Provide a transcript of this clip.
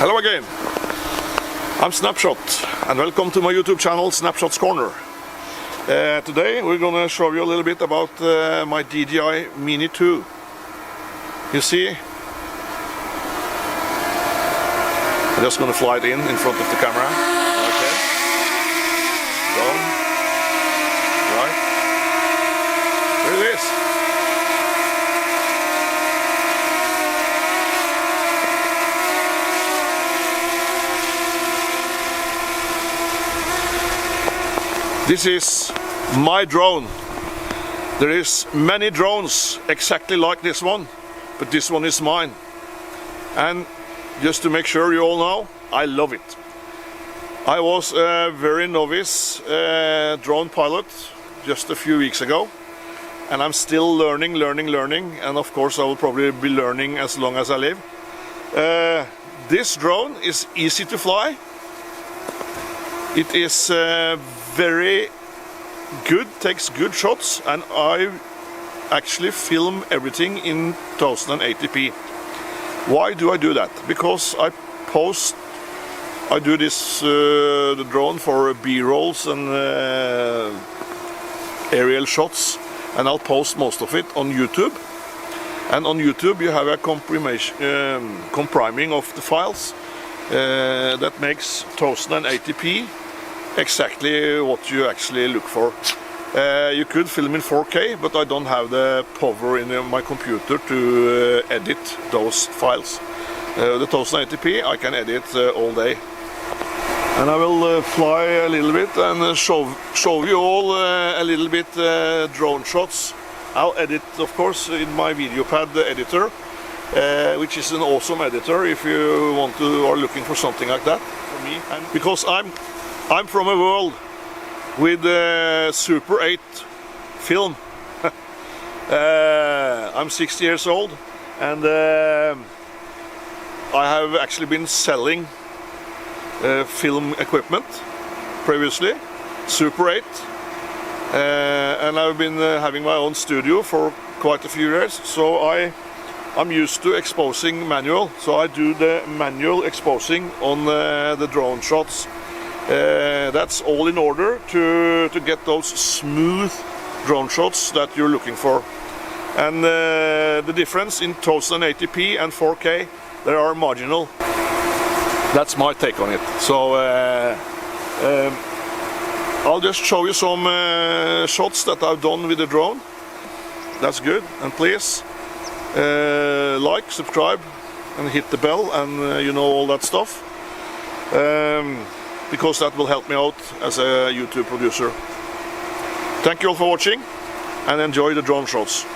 Hello again, I'm Snapshot and welcome to my YouTube channel Snapshot's Corner. Today we're gonna show you a little bit about my DJI Mini 2. You see, I'm just gonna fly it in front of the camera. Okay. Down. Right. There it is. This is my drone. There is many drones exactly like this one, but this one is mine. And just to make sure you all know, I love it. I was a very novice drone pilot just a few weeks ago, and I'm still learning, and of course I will probably be learning as long as I live. This drone is easy to fly. It is very good, takes good shots, and I actually film everything in 1080p. Why do I do that? Because I do this the drone for B-rolls and aerial shots, and I'll post most of it on YouTube. And on YouTube you have a compriming of the files that makes 1080p exactly what you actually look for. You could film in 4K, but I don't have the power in my computer to edit those files. The 1080p I can edit all day. And I will fly a little bit and show you all a little bit drone shots. I'll edit, of course, in my VideoPad editor, which is an awesome editor if you want to or looking for something like that for me. And because I'm from a world with Super 8 film. I'm 60 years old, and I have actually been selling film equipment previously, Super 8, and I've been having my own studio for quite a few years, so I'm used to exposing manual, so I do the manual exposing on the drone shots. That's all in order to get those smooth drone shots that you're looking for. And the difference in 1080p and 4K, they are marginal. That's my take on it. So I'll just show you some shots that I've done with the drone. That's good. And please like, subscribe and hit the bell, and you know, all that stuff. Because that will help me out as a YouTube producer. Thank you all for watching, and enjoy the drone shots.